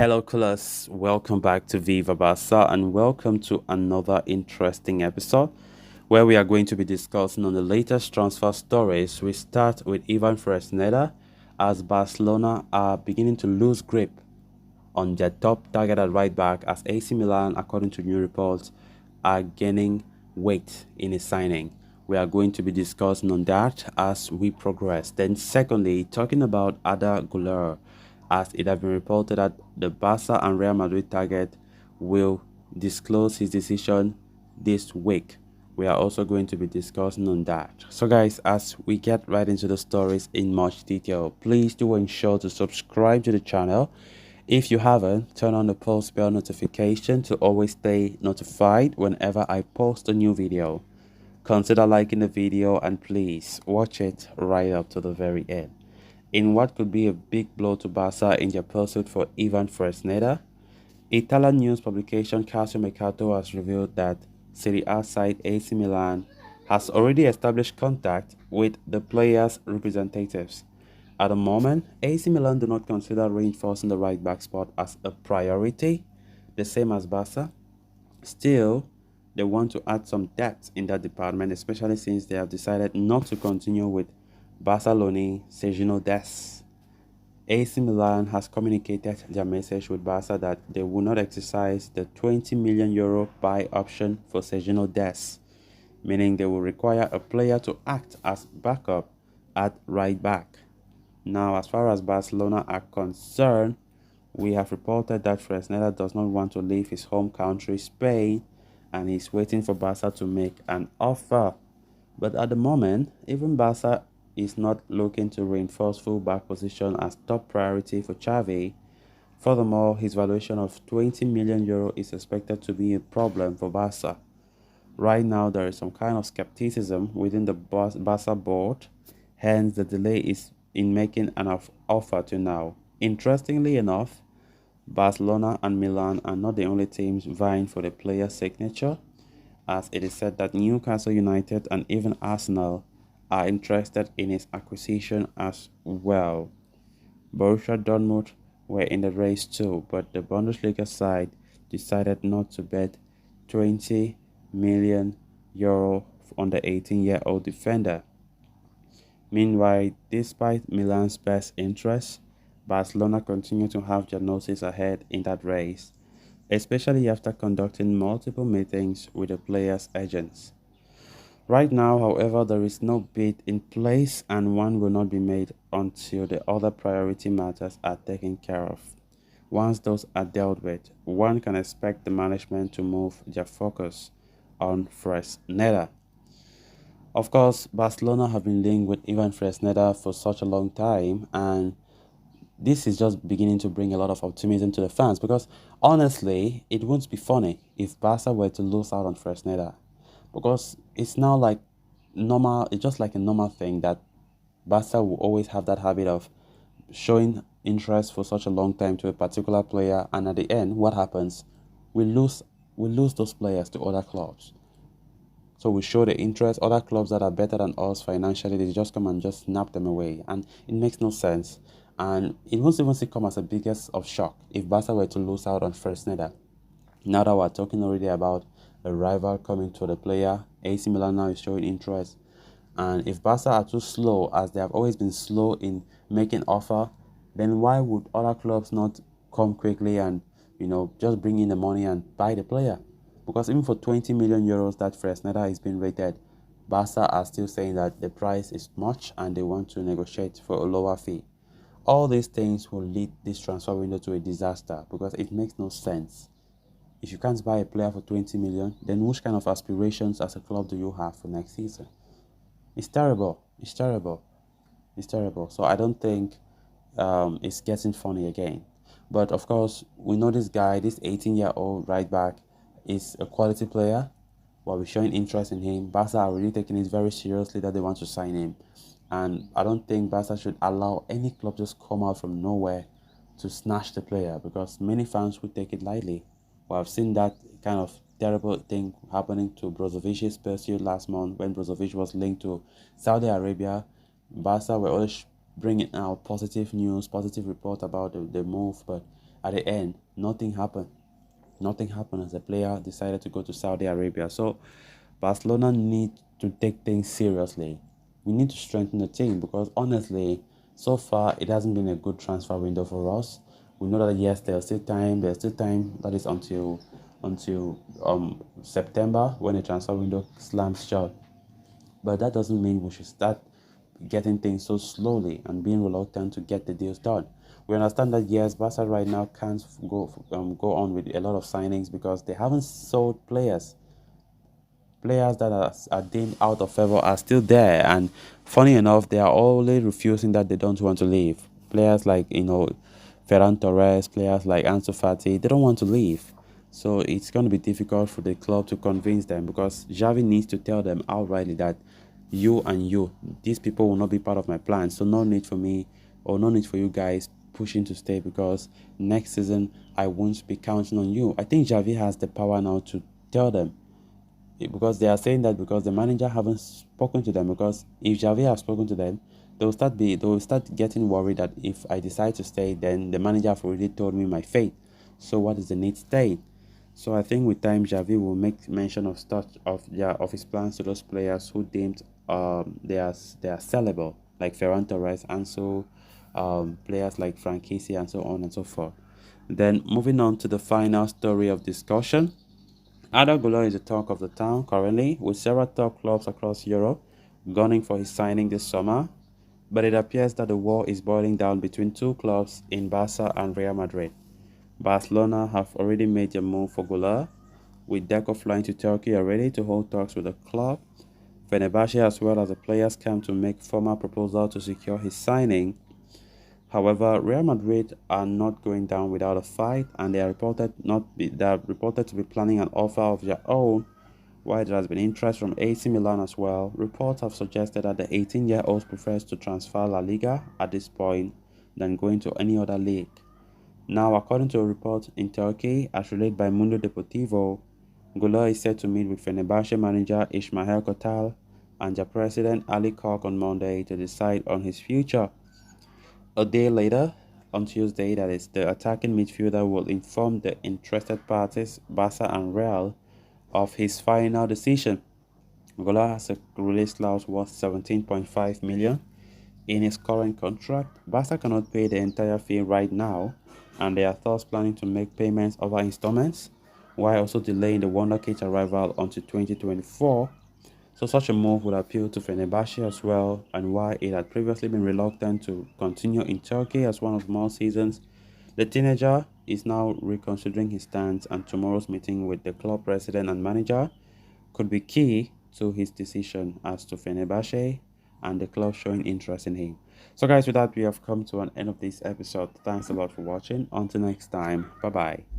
Hello, Kulas. Welcome back to Viva Barca and welcome to another interesting episode where we are going to be discussing on the latest transfer stories. We start with Ivan Fresneda as Barcelona are beginning to lose grip on their top target at right back as AC Milan, according to new reports, are gaining weight in a signing. We are going to be discussing on that as we progress. Then secondly, talking about Arda Guler, as it has been reported that the Barca and Real Madrid target will disclose his decision this week. We are also going to be discussing on that. So guys, as we get right into the stories in much detail, please do ensure to subscribe to the channel. If you haven't, turn on the post bell notification to always stay notified whenever I post a new video. Consider liking the video and please watch it right up to the very end. In what could be a big blow to Barca in their pursuit for Ivan Fresneda, Italian news publication Calcio Mercato has revealed that Serie A side AC Milan has already established contact with the players' representatives. At the moment, AC Milan do not consider reinforcing the right back spot as a priority, the same as Barca. Still, they want to add some depth in that department, especially since they have decided not to continue with Barcelona Sergio Dest. AC Milan has communicated their message with Barca that they will not exercise the €20 million buy option for Sergio Dest, meaning they will require a player to act as backup at right back. Now, as far as Barcelona are concerned, we have reported that Fresneda does not want to leave his home country, Spain, and he's waiting for Barca to make an offer. But at the moment, even Barca is not looking to reinforce full-back position as top priority for Xavi. Furthermore, his valuation of €20 million is expected to be a problem for Barca. Right now, there is some kind of skepticism within the Barca board, hence the delay is in making an offer to now. Interestingly enough, Barcelona and Milan are not the only teams vying for the player's signature, as it is said that Newcastle United and even Arsenal are interested in his acquisition as well. Borussia Dortmund were in the race too, but the Bundesliga side decided not to bet €20 million on the 18-year-old defender. Meanwhile, despite Milan's best interests, Barcelona continue to have their noses ahead in that race, especially after conducting multiple meetings with the players' agents. Right now, however, there is no bid in place and one will not be made until the other priority matters are taken care of. Once those are dealt with, one can expect the management to move their focus on Fresneda. Of course, Barcelona have been linked with Ivan Fresneda for such a long time, and this is just beginning to bring a lot of optimism to the fans because honestly, it won't be funny if Barca were to lose out on Fresneda because it's now like normal, it's just like a normal thing that Barca will always have that habit of showing interest for such a long time to a particular player, and at the end, what happens? We lose those players to other clubs. So we show the interest. Other clubs that are better than us financially, they just come and just snap them away. And it makes no sense. And it won't even come as the biggest of shock if Barca were to lose out on Fresneda. Now that we're talking already about a rival coming to the player, AC Milan now is showing interest. And if Barca are too slow, as they have always been slow in making offer, then why would other clubs not come quickly and, just bring in the money and buy the player? Because even for €20 million that Fresneda is being rated, Barca are still saying that the price is much and they want to negotiate for a lower fee. All these things will lead this transfer window to a disaster because it makes no sense. If you can't buy a player for 20 million, then which kind of aspirations as a club do you have for next season? It's terrible. It's terrible. It's terrible. So I don't think it's getting funny again. But of course, we know this guy, this 18-year-old right back, is a quality player. While we're showing interest in him, Barca are really taking it very seriously that they want to sign him. And I don't think Barca should allow any club just come out from nowhere to snatch the player because many fans would take it lightly. Well, I've seen that kind of terrible thing happening to Brozovic's pursuit last month when Brozovic was linked to Saudi Arabia. Barca were always bringing out positive news, positive report about the move, but at the end, nothing happened. Nothing happened as the player decided to go to Saudi Arabia. So Barcelona need to take things seriously. We need to strengthen the team because honestly, so far it hasn't been a good transfer window for us. We know that yes, there's still time. There's still time. That is until September when the transfer window slams shut. But that doesn't mean we should start getting things so slowly and being reluctant to get the deals done. We understand that yes, Barca right now can't go on with a lot of signings because they haven't sold players. Players that are deemed out of favor are still there, and funny enough, they are only refusing that they don't want to leave. Players like Ferran Torres, players like Ansu Fati, they don't want to leave. So it's going to be difficult for the club to convince them because Xavi needs to tell them outrightly that these people will not be part of my plan. So no need for me or no need for you guys pushing to stay because next season I won't be counting on you. I think Xavi has the power now to tell them because they are saying that because the manager haven't spoken to them. Because if Javier has spoken to them, they will start getting worried that if I decide to stay, then the manager have already told me my fate. So what is the need staying? So I think with time Javi will make mention of his plans to those players who deemed they are sellable, like Ferran Torres and so players like Frankisi and so on and so forth. Then moving on to the final story of discussion. Arda Guler is the talk of the town currently, with several top clubs across Europe gunning for his signing this summer. But it appears that the war is boiling down between two clubs in Barca and Real Madrid. Barcelona have already made their move for Guler, with Deco flying to Turkey already to hold talks with the club. Fenerbahce as well as the players came to make formal proposal to secure his signing. However, Real Madrid are not going down without a fight, and they are reported to be planning an offer of their own. While there has been interest from AC Milan as well, reports have suggested that the 18-year-old prefers to transfer La Liga at this point than going to any other league. Now, according to a report in Turkey, as relayed by Mundo Deportivo, Gula is set to meet with Fenerbahce manager Ismail Kotal and their president Ali Koch on Monday to decide on his future. A day later, on Tuesday, that is, the attacking midfielder will inform the interested parties, Barca and Real, of his final decision. Gola has a release clause worth 17.5 million in his current contract. Barca cannot pay the entire fee right now, and they are thus planning to make payments over installments, while also delaying the Wonderkid's arrival until 2024. So such a move would appeal to Fenerbahce as well, and while it had previously been reluctant to continue in Turkey as one of more seasons, the teenager is now reconsidering his stance, and tomorrow's meeting with the club president and manager could be key to his decision as to Fenerbahce and the club showing interest in him. So guys, with that, we have come to an end of this episode. Thanks a lot for watching. Until next time, bye bye.